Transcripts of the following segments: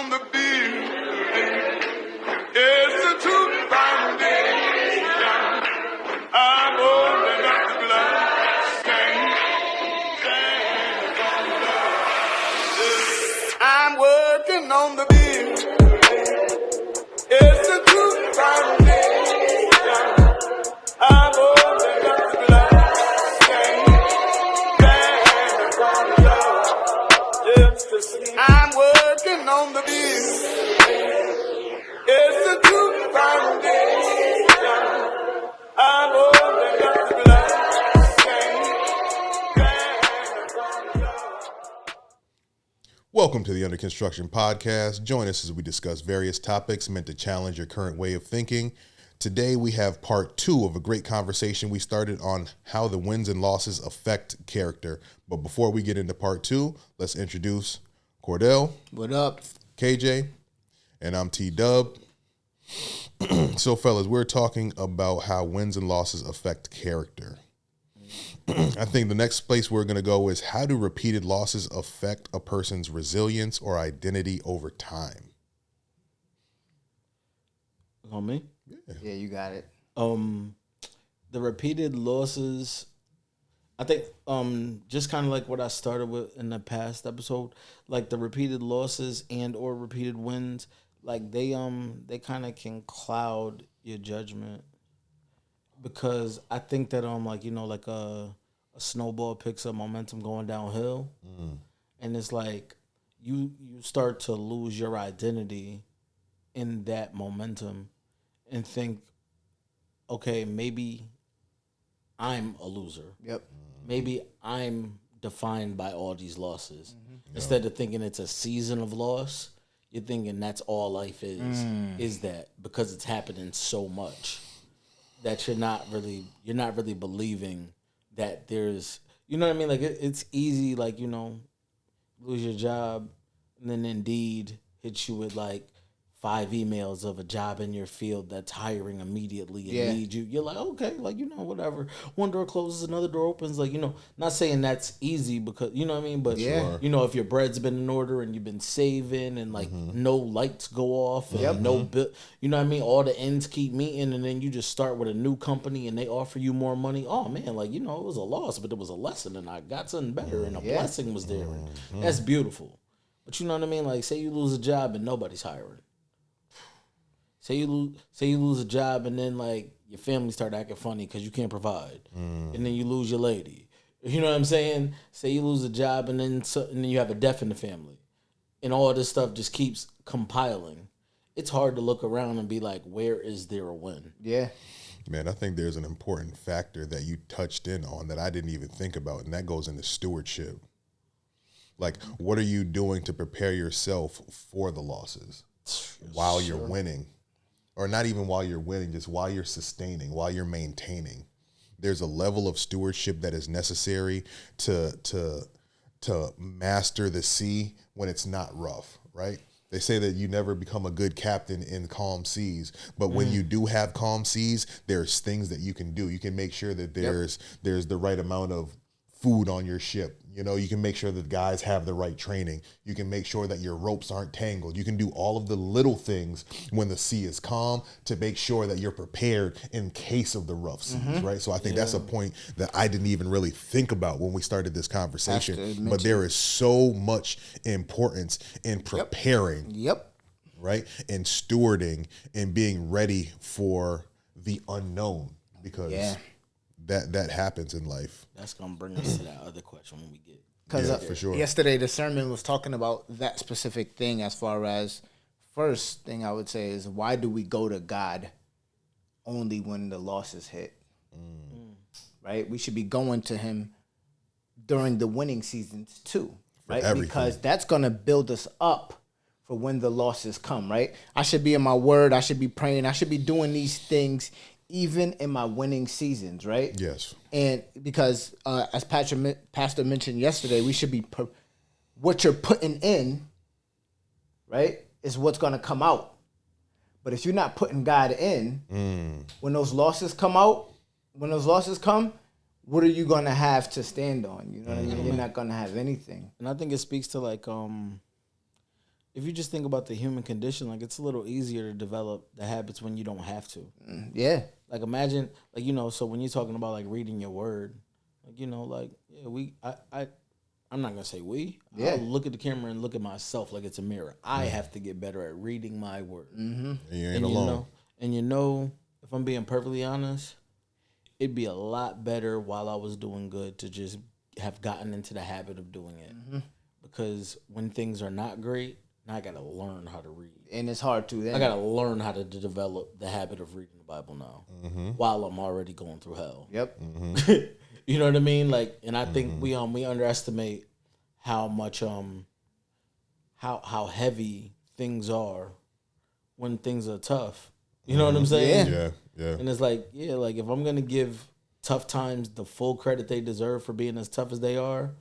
on the beat. It's a true foundation. I'm holding up the blessing. I'm working on the beat. It's a true foundation. I'm holding up the blessing. I'm working on the beat. It's a true foundation. I'm holding up the blessing. Welcome to the Under Construction Podcast. Join us as we discuss various topics meant to challenge your current way of thinking. Today we have part 2 of a great conversation we started on how the wins and losses affect character. But before we get into part 2, let's introduce Cordell. What up? KJ. And I'm T-Dub. So, fellas, we're talking about how wins and losses affect character. I think the next place we're going to go is how do repeated losses affect a person's resilience or identity over time? On me? Yeah, you got it. The repeated losses, I think, just kind of like what I started with in the past episode, like the repeated losses and or repeated wins, like they kind of can cloud your judgment, because I think that like, you know, like a snowball picks up momentum going downhill, and it's like you start to lose your identity in that momentum and think, okay, maybe I'm a loser. Yep. Maybe I'm defined by all these losses. Instead of thinking it's a season of loss, you're thinking that's all life is that, because it's happening so much that you're not really believing that there's, you know what I mean? Like it's easy, like, you know, lose your job and then Indeed hits you with like 5 emails of a job in your field that's hiring immediately and need you. You're like, okay, like, you know, whatever. One door closes, another door opens. Like, you know, not saying that's easy, because, you know what I mean? But, you know, if your bread's been in order and you've been saving and, like, no lights go off and no bill, you know what I mean? All the ends keep meeting, and then you just start with a new company and they offer you more money. Oh, man, like, you know, it was a loss, but it was a lesson, and I got something better, and a blessing was there. And that's beautiful. But you know what I mean? Like, say you lose a job and nobody's hiring. Say you lose a job, and then like your family start acting funny because you can't provide, and then you lose your lady. You know what I'm saying? Say you lose a job, and then you have a death in the family, and all this stuff just keeps compiling. It's hard to look around and be like, where is there a win? Yeah. Man, I think there's an important factor that you touched in on that I didn't even think about, and that goes into stewardship. Like, what are you doing to prepare yourself for the losses while you're winning? Or not even while you're winning, just while you're sustaining, while you're maintaining. There's a level of stewardship that is necessary to master the sea when it's not rough, right? They say that you never become a good captain in calm seas, but when you do have calm seas, there's things that you can do. You can make sure that there's the right amount of food on your ship. You know, you can make sure that guys have the right training. You can make sure that your ropes aren't tangled. You can do all of the little things when the sea is calm to make sure that you're prepared in case of the rough seas, right? So I think that's a point that I didn't even really think about when we started this conversation. But there is so much importance in preparing, right? And stewarding and being ready for the unknown, because that happens in life. That's gonna bring us to that other question when we get. Because for sure. Yesterday the sermon was talking about that specific thing. As far as first thing I would say is, why do we go to God only when the losses hit? Right? We should be going to Him during the winning seasons too, right? Because that's gonna build us up for when the losses come. Right? I should be in my word. I should be praying. I should be doing these things even in my winning seasons, right? Yes. And because, as Pastor mentioned yesterday, we should be, what you're putting in, right, is what's going to come out. But if you're not putting God in, when those losses come, what are you going to have to stand on? You know what I mean? You're not going to have anything. And I think it speaks to like if you just think about the human condition, like it's a little easier to develop the habits when you don't have to. Yeah. Like imagine, like, you know, so when you're talking about like reading your word, like, you know, like, yeah, I'm not gonna say we. Yeah. I'll look at the camera and look at myself like it's a mirror. I have to get better at reading my word. And you ain't And alone. you know, if I'm being perfectly honest, it'd be a lot better while I was doing good to just have gotten into the habit of doing it. Because when things are not great, now I gotta learn how to read. And it's hard to then. I gotta learn how to develop the habit of reading the Bible now, while I'm already going through hell. Yep. You know what I mean? Like, and I think we underestimate how much how heavy things are when things are tough. You know what I'm saying? Yeah. Yeah. And it's like, yeah, like if I'm gonna give tough times the full credit they deserve for being as tough as they are,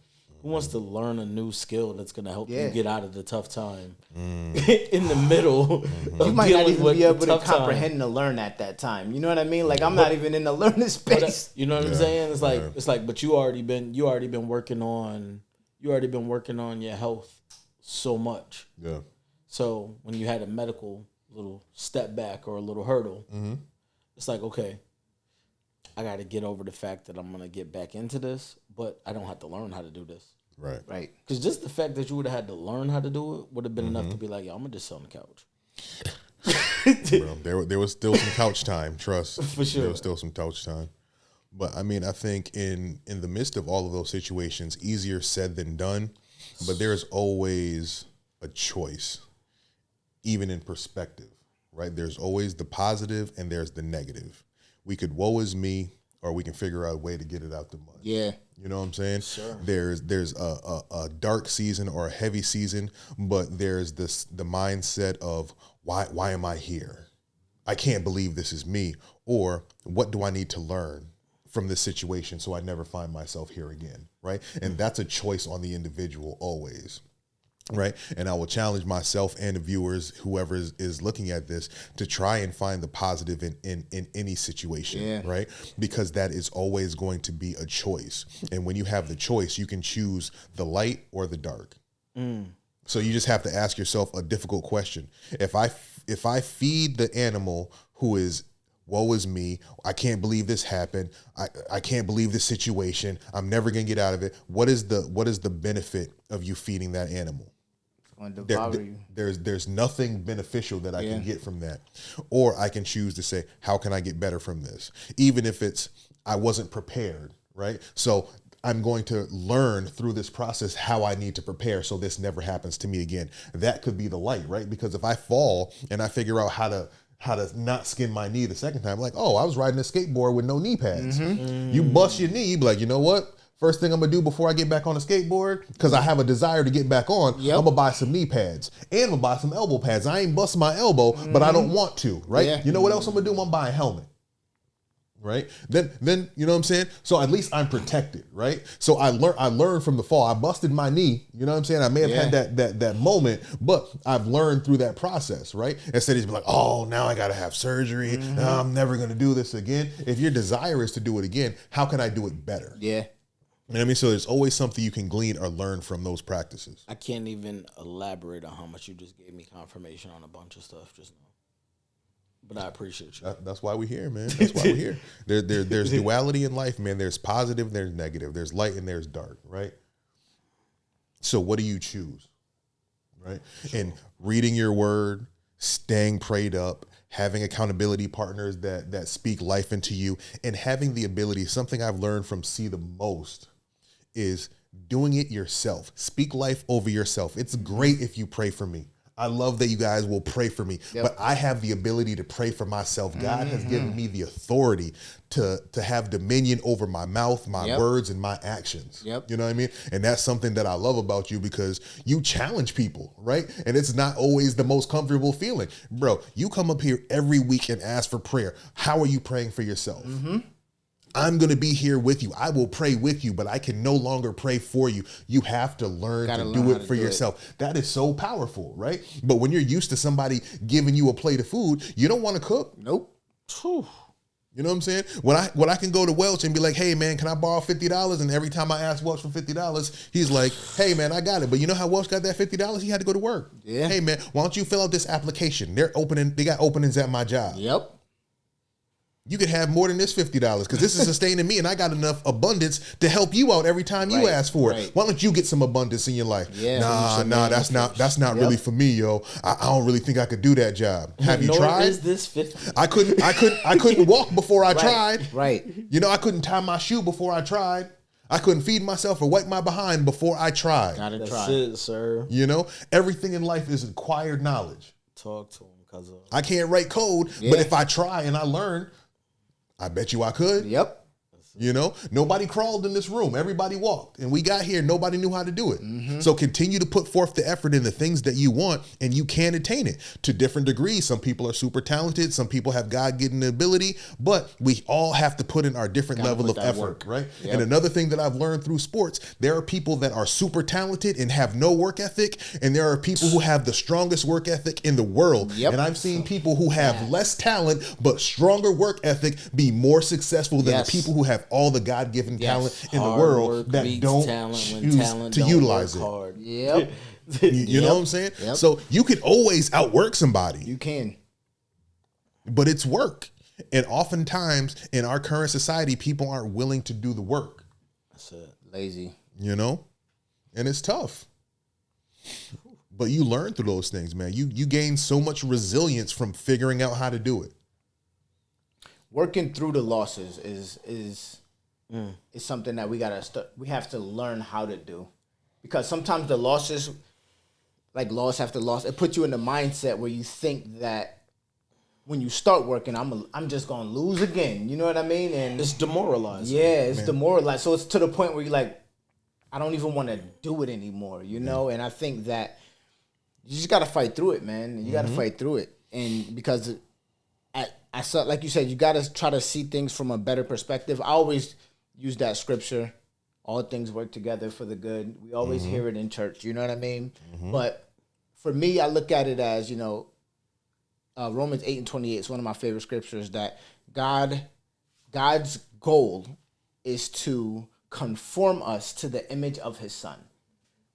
who wants to learn a new skill that's gonna help you get out of the tough time in the middle? Of You might not dealing even with be the able to tough time. comprehend and learn at that time. You know what I mean? Like I'm not even in the learning space. You know what I'm saying? It's like, but you already been working on your health so much. Yeah. So when you had a medical little step back or a little hurdle, it's like, okay, I got to get over the fact that I'm gonna get back into this, but I don't have to learn how to do this. Right. Right. Because just the fact that you would have had to learn how to do it would have been enough to be like, yo, I'm gonna just sit on the couch. Bro, there was still some couch time, trust. For sure. There was still some couch time. But I mean, I think in the midst of all of those situations, easier said than done, but there's always a choice, even in perspective, right? There's always the positive and there's the negative. We could woe is me, or we can figure out a way to get it out the mud. Yeah. You know what I'm saying? Sure. There's a dark season or a heavy season, but there's the mindset of why am I here? I can't believe this is me. Or what do I need to learn from this situation so I never find myself here again, right? And that's a choice on the individual always. Right. And I will challenge myself and the viewers, whoever is looking at this, to try and find the positive in any situation. Yeah. Right. Because that is always going to be a choice. And when you have the choice, you can choose the light or the dark. So you just have to ask yourself a difficult question. If I feed the animal who is, woe is me, I can't believe this happened, I can't believe this situation, I'm never gonna get out of it, what is the benefit of you feeding that animal? On devour you. There's nothing beneficial that I can get from that. Or I can choose to say, how can I get better from this? Even if it's, I wasn't prepared, right? So I'm going to learn through this process how I need to prepare so this never happens to me again. That could be the light, right? Because if I fall and I figure out how to not skin my knee the second time, like, oh, I was riding a skateboard with no knee pads. You bust your knee, you be like, you know what? First thing I'm gonna do before I get back on a skateboard, because I have a desire to get back on, I'm gonna buy some knee pads and I'm gonna buy some elbow pads. I ain't busting my elbow, but I don't want to, right? Yeah. You know what else I'm gonna do? I'm gonna buy a helmet. Right? Then you know what I'm saying? So at least I'm protected, right? So I learned from the fall. I busted my knee, you know what I'm saying? I may have had that moment, but I've learned through that process, right? Instead of just be like, oh, now I gotta have surgery. I'm never gonna do this again. If your desire is to do it again, how can I do it better? Yeah. You know what I mean? So there's always something you can glean or learn from those practices. I can't even elaborate on how much you just gave me confirmation on a bunch of stuff just now. But I appreciate you. That's why we're here, man. That's why we're here. There's duality in life, man. There's positive, there's negative. There's light and there's dark, right? So what do you choose, right? Sure. And reading your word, staying prayed up, having accountability partners that speak life into you, and having the ability, something I've learned from C the most, is doing it yourself. Speak life over yourself. It's great if you pray for me. I love that you guys will pray for me, but I have the ability to pray for myself. God has given me the authority to have dominion over my mouth, my words, and my actions. You know what I mean? And that's something that I love about you, because you challenge people, right? And it's not always the most comfortable feeling. Bro, you come up here every week and ask for prayer. How are you praying for yourself? I'm going to be here with you. I will pray with you, but I can no longer pray for you. You have to learn to do it for yourself. That is so powerful, right? But when you're used to somebody giving you a plate of food, you don't want to cook. Nope. Whew. You know what I'm saying? When I can go to Welch and be like, hey man, can I borrow $50? And every time I ask Welch for $50, he's like, hey man, I got it. But you know how Welch got that $50? He had to go to work. Yeah. Hey man, why don't you fill out this application? They got openings at my job. Yep. You could have more than this $50 because this is sustaining me, and I got enough abundance to help you out every time you Right, ask for it. right. Why don't you get some abundance in your life? Yeah, nah, that's not really for me, yo. I don't really think I could do that job. Have you Nor tried? Is this 50? I couldn't walk before I tried. Right. You know, I couldn't tie my shoe before I tried. I couldn't feed myself or wipe my behind before I tried. Gotta That's try. it, sir. You know, everything in life is acquired knowledge. Talk to him, cuz I can't write code, but if I try and I learn, I bet you I could. Yep. You know, nobody crawled in this room. Everybody walked. And we got here. Nobody knew how to do it. So continue to put forth the effort in the things that you want, and you can attain it to different degrees. Some people are super talented. Some people have God-given ability. But we all have to put in our different level of effort, right? Yep. And another thing that I've learned through sports, there are people that are super talented and have no work ethic. And there are people who have the strongest work ethic in the world. Yep. And I've seen people who have less talent but stronger work ethic be more successful than Yes. the people who have all the God-given talent in the Hard world work that beats don't talent when choose talent to don't utilize work it. hard. Yep. You know what I'm saying? Yep. So you can always outwork somebody, You can. but it's work. And oftentimes in our current society, people aren't willing to do the work, That's it. Lazy. you know? And it's tough. But you learn through those things, man. You gain so much resilience from figuring out how to do it. Working through the losses is something that we have to learn how to do, because sometimes the losses, like loss after loss, it puts you in the mindset where you think that when you start working, I'm just gonna lose again. You know what I mean? And It's demoralizing. yeah, it's demoralized. So it's to the point where you're like, I don't even want to do it anymore. You know? And I think that you just gotta fight through it, man. You gotta fight through it, and because I saw, like you said, you got to try to see things from a better perspective. I always use that scripture, all things work together for the good. We always hear it in church, you know what I mean? But for me, I look at it as, Romans 8:28 is one of my favorite scriptures, that God's goal is to conform us to the image of his son,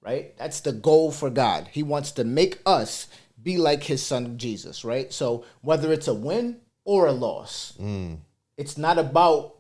right? That's the goal for God. He wants to make us be like his son, Jesus, right? So whether it's a win or a loss, it's not about,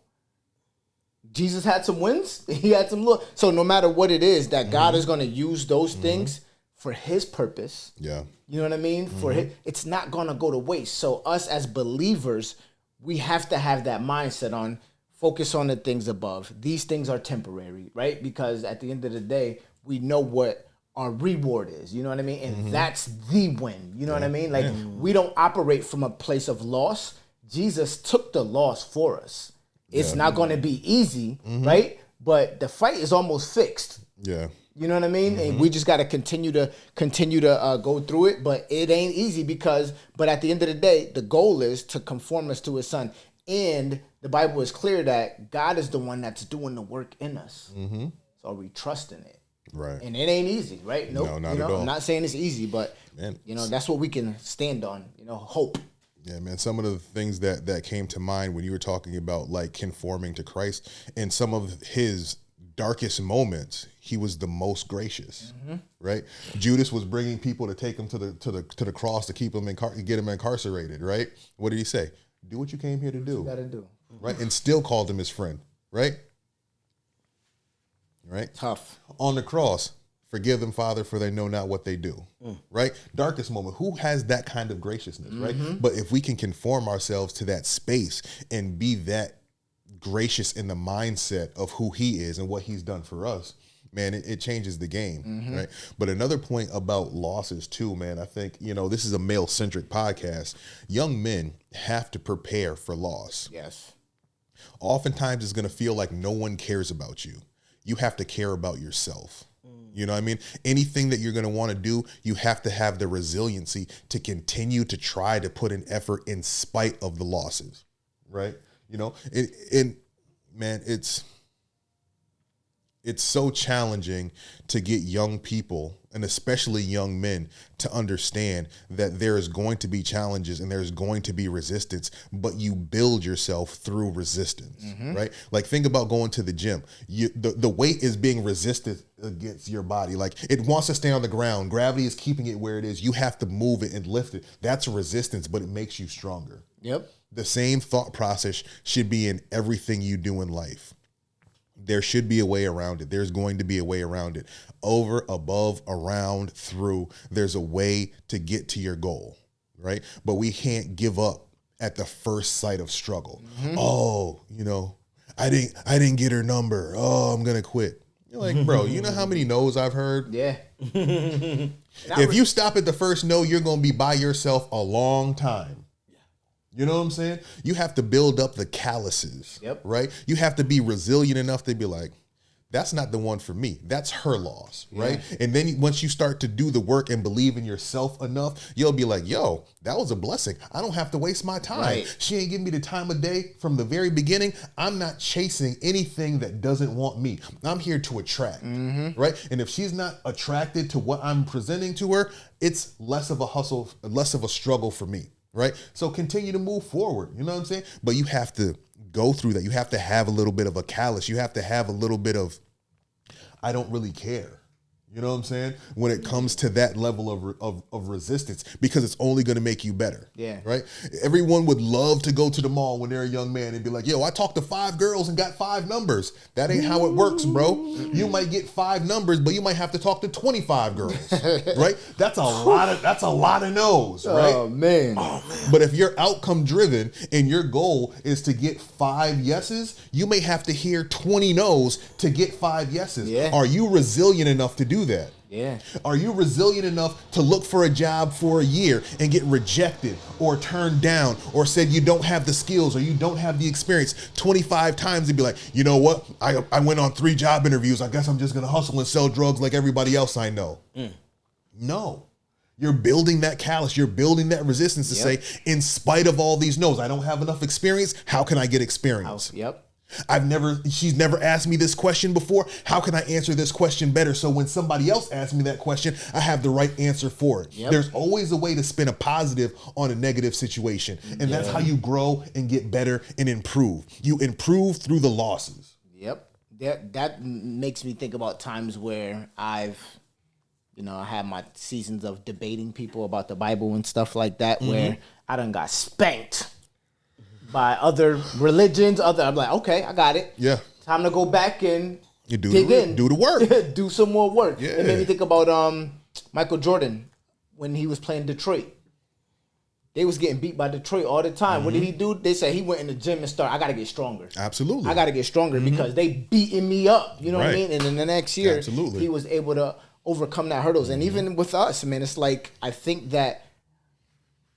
Jesus had some wins, he had some loss. So no matter what it is, that God is going to use those things for his purpose. Yeah. You know what I mean? For it's not going to go to waste. So us as believers, we have to have that mindset on focus on the things above. These things are temporary, right? Because at the end of the day, we know what our reward is, you know what I mean? And that's the win, you know what I mean? Like, we don't operate from a place of loss. Jesus took the loss for us. It's not going to be easy, right? But the fight is almost fixed. Yeah. You know what I mean? And we just got to continue to go through it, but it ain't easy but at the end of the day, the goal is to conform us to his son. And the Bible is clear that God is the one that's doing the work in us. So are we trusting it? Right. And it ain't easy, right? Nope. No, not at all. I'm not saying it's easy, but Man. That's what we can stand on. Hope. Yeah, man. Some of the things that came to mind when you were talking about like conforming to Christ, in some of his darkest moments, he was the most gracious, right? Judas was bringing people to take him to the cross to keep him get him incarcerated, right? What did he say? Do what you came here to do, Got to do. right? And still called him his friend, right? Right. Tough. On the cross, forgive them, Father, for they know not what they do. Right? Darkest moment. Who has that kind of graciousness, right? But if we can conform ourselves to that space and be that gracious in the mindset of who he is and what he's done for us, man, it changes the game, right? But another point about losses too, man, I think, this is a male-centric podcast. Young men have to prepare for loss. Yes. Oftentimes it's going to feel like no one cares about you. You have to care about yourself. You know what I mean? Anything that you're going to want to do, you have to have the resiliency to continue to try to put an effort in spite of the losses, right? Man, it's it's so challenging to get young people, and especially young men, to understand that there is going to be challenges and there's going to be resistance, but you build yourself through resistance, right? Like, think about going to the gym. The weight is being resisted against your body. Like, it wants to stay on the ground. Gravity is keeping it where it is. You have to move it and lift it. That's resistance, but it makes you stronger. Yep. The same thought process should be in everything you do in life. There should be a way around it. There's going to be a way around it. Over, above, around, through. There's a way to get to your goal, right? But we can't give up at the first sight of struggle. Oh, I didn't get her number. Oh, I'm gonna quit. You're like, bro, you know how many no's I've heard? Yeah. If you stop at the first no, you're gonna be by yourself a long time. You know what I'm saying? You have to build up the calluses, right? You have to be resilient enough to be like, that's not the one for me. That's her loss, right? And then once you start to do the work and believe in yourself enough, you'll be like, yo, that was a blessing. I don't have to waste my time. Right. She ain't giving me the time of day from the very beginning. I'm not chasing anything that doesn't want me. I'm here to attract, right? And if she's not attracted to what I'm presenting to her, it's less of a hustle, less of a struggle for me. Right? So continue to move forward. You know what I'm saying? But you have to go through that. You have to have a little bit of a callus. You have to have a little bit of, I don't really care. You know what I'm saying? When it comes to that level of resistance, because it's only going to make you better. Yeah. Right? Everyone would love to go to the mall when they're a young man and be like, yo, I talked to 5 girls and got 5 numbers. That ain't how it works, bro. You might get 5 numbers, but you might have to talk to 25 girls. Right? That's a lot of no's, right? Oh man. But if you're outcome driven and your goal is to get 5 yeses, you may have to hear 20 no's to get 5 yeses. Yeah. Are you resilient enough to do that? Yeah. Are you resilient enough to look for a job for a year and get rejected or turned down or said you don't have the skills or you don't have the experience 25 times and be like, you know what? I went on 3 job interviews. I guess I'm just going to hustle and sell drugs like everybody else I know. No. You're building that callus. You're building that resistance to say, in spite of all these no's, I don't have enough experience. How can I get experience? She's never asked me this question before. How can I answer this question better? So when somebody else asks me that question, I have the right answer for it. There's always a way to spin a positive on a negative situation. And that's how you grow and get better and improve. You improve through the losses. That makes me think about times where I had my seasons of debating people about the Bible and stuff like that, where I done got spanked by other religions. I'm like, okay, I got it. Yeah. Time to go back and You do dig in. do the work. Do some more work. Yeah. It made me think about Michael Jordan when he was playing Detroit. They was getting beat by Detroit all the time. What did he do? They said he went in the gym and started, I got to get stronger. Absolutely. I got to get stronger because they beating me up. You know what I Right. mean? And then the next year, Absolutely. he was able to overcome that hurdles. And even with us, man, it's like, I think that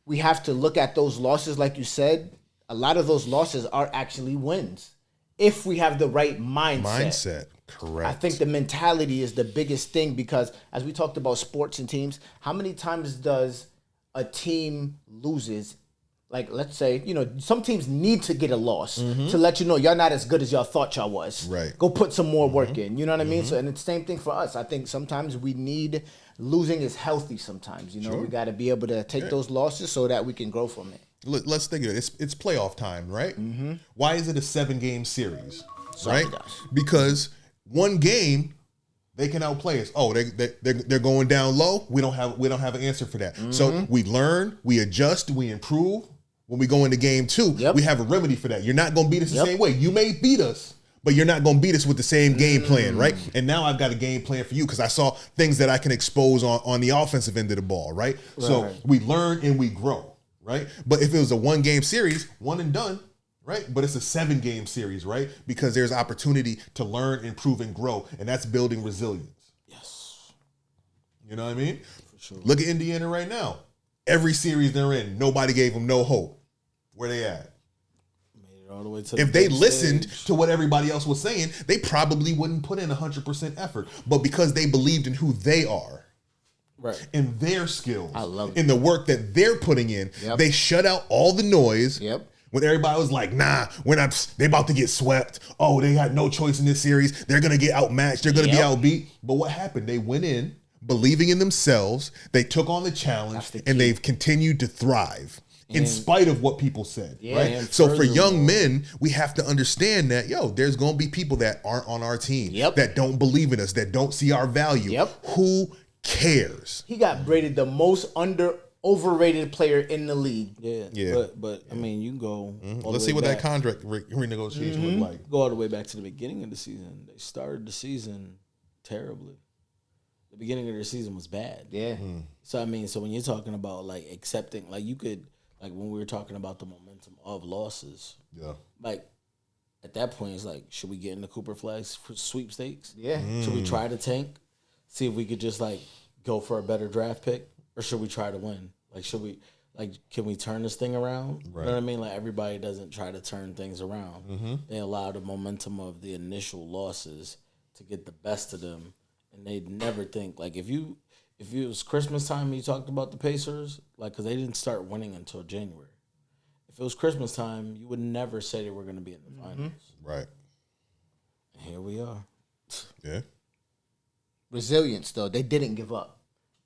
we have to look at those losses, like you said. A lot of those losses are actually wins if we have the right mindset. Correct. I think the mentality is the biggest thing, because as we talked about sports and teams, how many times does a team loses? Like, let's say, some teams need to get a loss to let you know y'all not as good as y'all thought y'all was. Right. Go put some more work in. You know what I mean? So, and it's the same thing for us. I think sometimes we need, losing is healthy sometimes. We got to be able to take those losses so that we can grow from it. Let's think of it. It's playoff time, right? Why is it a 7-game series? Right? Because one game they can outplay us. Oh, they're going down low. We don't have an answer for that. So we learn, we adjust, we improve. When we go into game 2, we have a remedy for that. You're not going to beat us the same way. You may beat us, but you're not going to beat us with the same game plan, right? And now I've got a game plan for you because I saw things that I can expose on the offensive end of the ball, right? So we learn and we grow. Right? But if it was a 1-game series, one and done, right? But it's a 7-game series, right? Because there's opportunity to learn, improve, and grow. And that's building resilience. Yes. You know what I mean? For sure. Look at Indiana right now. Every series they're in, nobody gave them no hope. Where they at? Made it all the way to If they listened to what everybody else was saying, they probably wouldn't put in 100% effort. But because they believed in who they are, right, in their skills, I love it. in the work that they're putting in, they shut out all the noise. When everybody was like, nah, they about to get swept. Oh, they got no choice in this series. They're going to get outmatched. They're going to be outbeat. But what happened? They went in believing in themselves. They took on the challenge, and they've continued to thrive in spite of what people said, right? So for young men, we have to understand that, there's going to be people that aren't on our team, that don't believe in us, that don't see our value. Who cares? He got Brady the most overrated player in the league. Yeah. But I mean, you can go. Let's see what that contract renegotiation look like. Go all the way back to the beginning of the season. They started the season terribly. The beginning of the season was bad. Yeah. So I mean, so when you're talking about like accepting, like you could, like when we were talking about the momentum of losses. Yeah. Like at that point, it's like, should we get in the Cooper Flags for sweepstakes? Yeah. Should we try to tank? See if we could just like go for a better draft pick? Or should we try to win? Like, can we turn this thing around? Right. You know what I mean? Like, everybody doesn't try to turn things around. They allow the momentum of the initial losses to get the best of them. And they'd never think, like, if it was Christmas time and you talked about the Pacers, like, because they didn't start winning until January. If it was Christmas time, you would never say they were going to be in the finals. Right. And here we are. Yeah. Resilience, though. They didn't give up.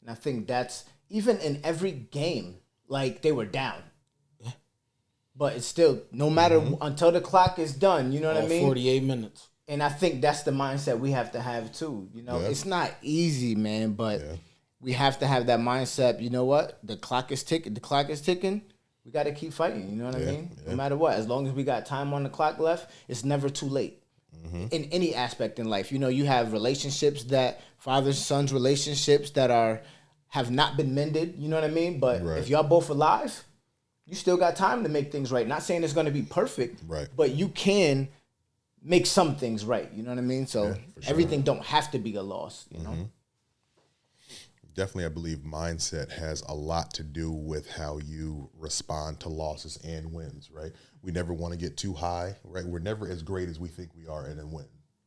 And I think that's, even in every game, like, they were down. Yeah. But it's still, no matter, until the clock is done, you know what I mean? 48 minutes. And I think that's the mindset we have to have, too. You know, it's not easy, man, but we have to have that mindset. You know what? The clock is ticking. We got to keep fighting. You know what I mean? No matter what. As long as we got time on the clock left, it's never too late. In any aspect in life. You know, you have relationships that, father-sons relationships that have not been mended. You know what I mean? But if y'all both alive, you still got time to make things right. Not saying it's going to be perfect, but you can make some things right. You know what I mean? So everything don't have to be a loss, you know? Definitely, I believe mindset has a lot to do with how you respond to losses and wins, right? We never want to get too high, right? We're never as great as we think we are in a win,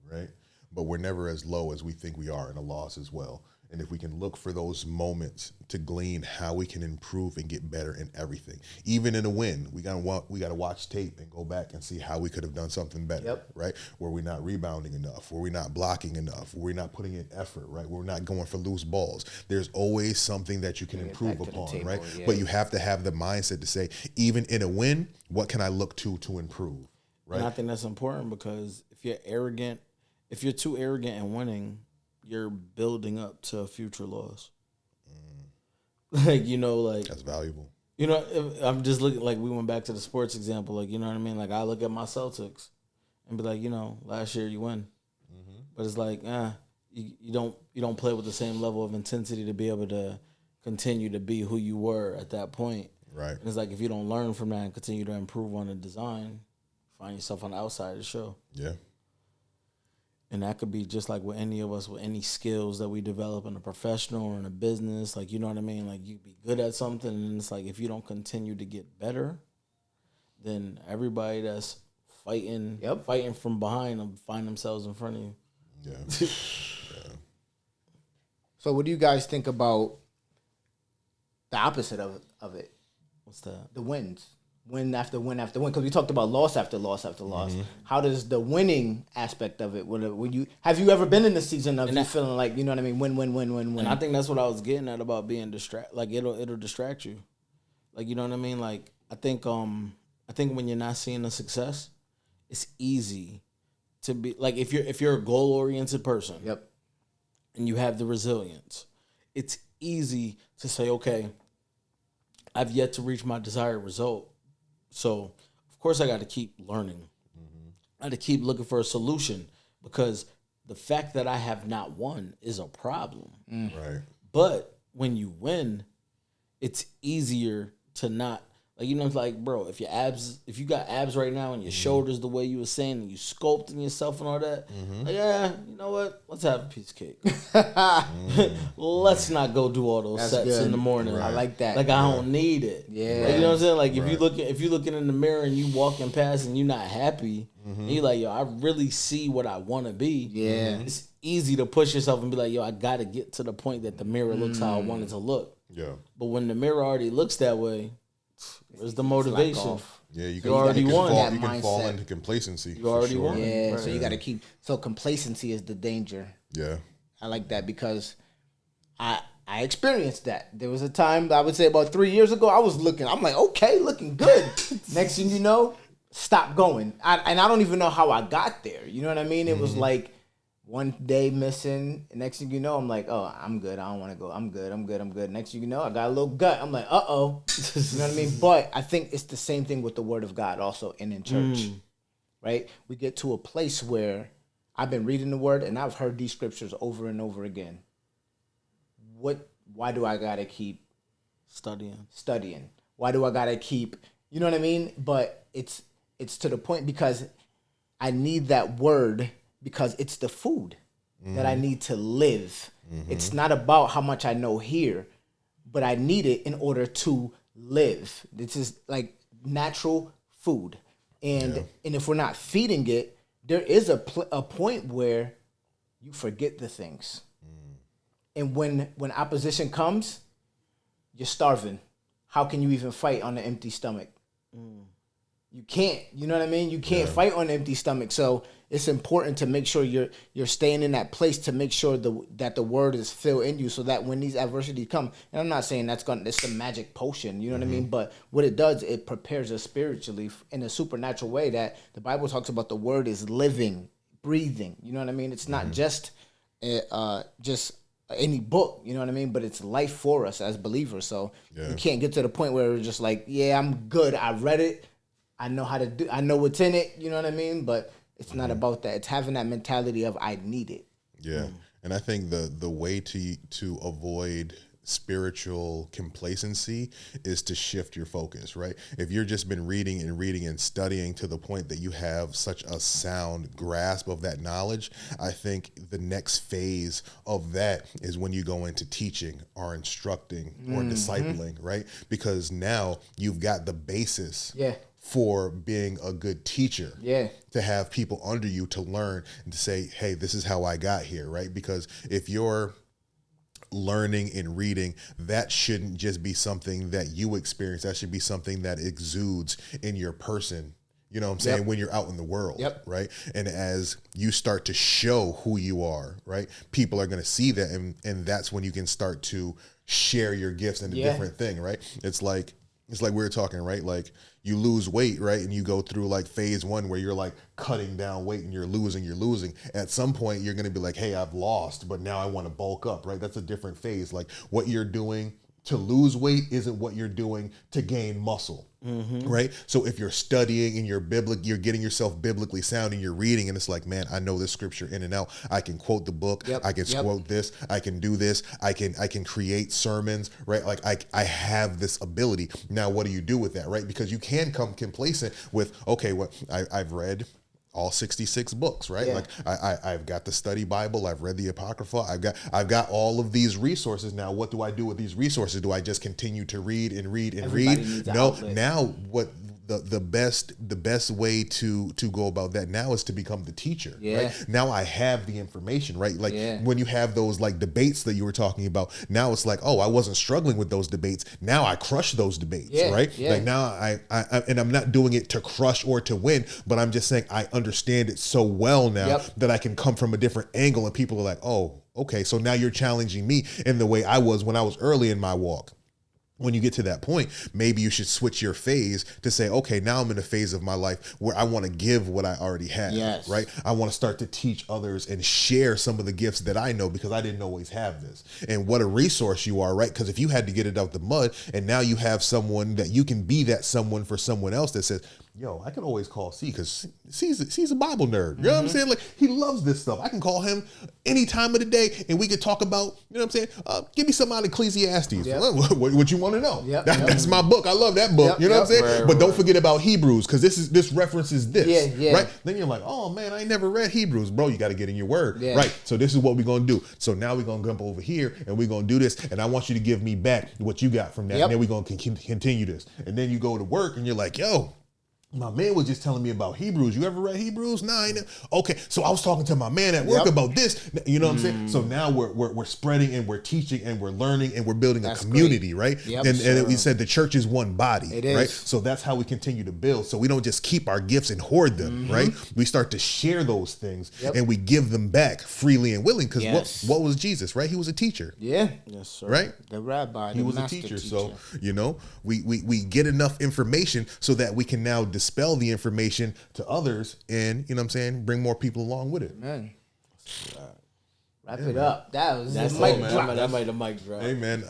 right? But we're never as low as we think we are in a loss as well. And if we can look for those moments to glean how we can improve and get better in everything, even in a win, we gotta watch tape and go back and see how we could have done something better, right? Were we not rebounding enough? Were we not blocking enough? Were we not putting in effort, right? We're not going for loose balls. There's always something that you can improve upon, right? But you have to have the mindset to say, even in a win, what can I look to improve, right? And I think that's important because if you're too arrogant in winning, you're building up to a future loss. Like, you know, like... That's valuable. You know, I'm just looking, like, we went back to the sports example, like, you know what I mean? Like, I look at my Celtics and be like, you know, last year you win. But it's like, you don't play with the same level of intensity to be able to continue to be who you were at that point. Right. And it's like, if you don't learn from that and continue to improve on the design, find yourself on the outside of the show. Yeah. And that could be just like with any of us, with any skills that we develop in a professional or in a business. Like, you know what I mean? Like, you be good at something, and it's like, if you don't continue to get better, then everybody that's fighting from behind them find themselves in front of you. Yeah. So what do you guys think about the opposite of it? What's that? The wins. Win after win after win, because we talked about loss after loss after loss. How does the winning aspect of it? When you have you ever been in the season of you feeling like, you know what I mean, win. And I think that's what I was getting at about being distract. Like, it'll distract you. Like, you know what I mean. Like, I think when you're not seeing the success, it's easy to be like, if you're a goal oriented person. And you have the resilience, it's easy to say, okay, I've yet to reach my desired result. So, of course, I got to keep learning. I got to keep looking for a solution, because the fact that I have not won is a problem. Right. But when you win, it's easier to not, like, you know, it's like, bro, if you got abs right now and your shoulders the way you were saying, and you sculpting yourself and all that, like, yeah, you know what? Let's have a piece of cake. Let's not go do all those sets in the morning. Right. I like that. Like, I don't need it. Yeah. Like, you know what I'm saying? Like, if you looking in the mirror and you walking past and you're not happy, and you're like, yo, I really see what I want to be. Yeah. It's easy to push yourself and be like, yo, I got to get to the point that the mirror looks how I want it to look. Yeah. But when the mirror already looks that way, Where's the Slack motivation? off. Yeah, You already won. That You can fall mindset. into complacency. You already won. Yeah, Right. so you got to keep. So complacency is the danger. Yeah. I like that because I experienced that. There was a time, I would say about 3 years ago, I was looking. I'm like, okay, looking good. Next thing you know, stop going. And I don't even know how I got there. You know what I mean? It was like one day missing. Next thing you know, I'm like, oh, I'm good. I don't want to go. I'm good. Next thing you know, I got a little gut. I'm like, uh-oh. You know what I mean? But I think it's the same thing with the word of God also and in church, right? We get to a place where I've been reading the word and I've heard these scriptures over and over again. Why do I got to keep studying? Why do I got to keep, you know what I mean? But it's to the point because I need that word because it's the food that I need to live. It's not about how much I know here, but I need it in order to live. This is like natural food. And if we're not feeding it, there is a point where you forget the things. And when opposition comes, you're starving. How can you even fight on an empty stomach? You can't. You know what I mean? You can't fight on an empty stomach. So it's important to make sure you're staying in that place to make sure that the word is filled in you, so that when these adversities come, and I'm not saying that's the magic potion. You know what I mean? But what it does, it prepares us spiritually in a supernatural way. That the Bible talks about the word is living, breathing. You know what I mean? It's not just any book, you know what I mean? But it's life for us as believers. So you can't get to the point where we're just like, yeah, I'm good. I read it. I know how to do. I know what's in it. You know what I mean? But it's not about that. It's having that mentality of I need it. Yeah. And I think the way to avoid spiritual complacency is to shift your focus, right? If you've just been reading and studying to the point that you have such a sound grasp of that knowledge, I think the next phase of that is when you go into teaching or instructing or discipling, right? Because now you've got the basis for being a good teacher. Yeah. To have people under you to learn and to say, hey, this is how I got here, right? Because if you're learning and reading, that shouldn't just be something that you experience. That should be something that exudes in your person. You know what I'm saying? When you're out in the world, right? And as you start to show who you are, right? People are going to see that. And that's when you can start to share your gifts in a different thing, right? It's like we were talking, right? Like you lose weight, right? And you go through like phase one where you're like cutting down weight and you're losing. At some point, you're going to be like, hey, I've lost, but now I want to bulk up, right? That's a different phase. Like what you're doing to lose weight isn't what you're doing to gain muscle, right? So if you're studying and you're getting yourself biblically sound and you're reading and it's like, man, I know this scripture in and out. I can quote the book. I can quote this. I can do this. I can create sermons, right? Like I have this ability. Now, what do you do with that, right? Because you can come complacent with, okay, well, I've read all 66 books, right? Like I've got the study Bible, I've read the Apocrypha, I've got all of these resources. Now, what do I do with these resources? Do I just continue to read and read and Everybody read? needs an No. outlet. Now, what the best way to go about that now is to become the teacher, right? Now I have the information, right? Like when you have those like debates that you were talking about, now it's like, oh, I wasn't struggling with those debates. Now I crush those debates, right? Like now I and I'm not doing it to crush or to win, but I'm just saying I understand it so well now that I can come from a different angle and people are like, oh, okay, so now you're challenging me in the way I was when I was early in my walk. When you get to that point, maybe you should switch your phase to say, okay, now I'm in a phase of my life where I want to give what I already have, right? I want to start to teach others and share some of the gifts that I know because I didn't always have this. And what a resource you are, right? Because if you had to get it out the mud and now you have someone that you can be that someone for someone else that says, yo, I can always call C because C's a Bible nerd. You know what I'm saying? Like he loves this stuff. I can call him any time of the day and we could talk about, you know what I'm saying? Give me something out of Ecclesiastes. What you want to know? That's my book. I love that book. You know what I'm saying? But don't forget about Hebrews because this references this. Right? Then you're like, oh man, I ain't never read Hebrews. Bro, you got to get in your word. Right? So this is what we're going to do. So now we're going to jump over here and we're going to do this. And I want you to give me back what you got from that. And then we're going to continue this. And then you go to work and you're like, yo, My man was just telling me about Hebrews. You ever read Hebrews? Nah, I ain't. Okay, so I was talking to my man at work about this. You know what I'm saying? So now we're spreading and we're teaching and we're learning and we're building a community, right? Yep, and we said the church is one body, It is. right? So that's how we continue to build. So we don't just keep our gifts and hoard them, right? We start to share those things and we give them back freely and willing. Because what was Jesus, right? He was a teacher. Yeah. Yes, sir. Right? The rabbi. He was a teacher. So, you know, we get enough information so that we can now dispel the information to others and, you know what I'm saying, bring more people along with it. Man. Wrap it up. That's That's the all, mic man. drop. That might the mic drop. Hey man,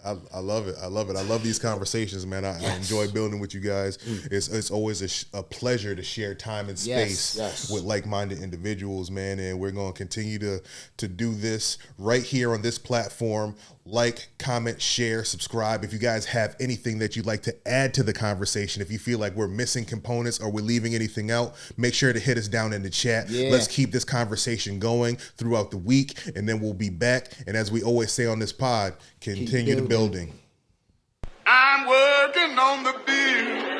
I love it. I love it. I love these conversations, man. I enjoy building with you guys. It's always a pleasure to share time and space Yes. with like-minded individuals, man. And we're going to continue to do this right here on this platform. Like, comment, share, subscribe. If you guys have anything that you'd like to add to the conversation, if you feel like we're missing components or we're leaving anything out, make sure to hit us down in the chat. Yeah. Let's keep this conversation going throughout the week, and then we'll be back. And as we always say on this pod, continue the building. I'm working on the bill.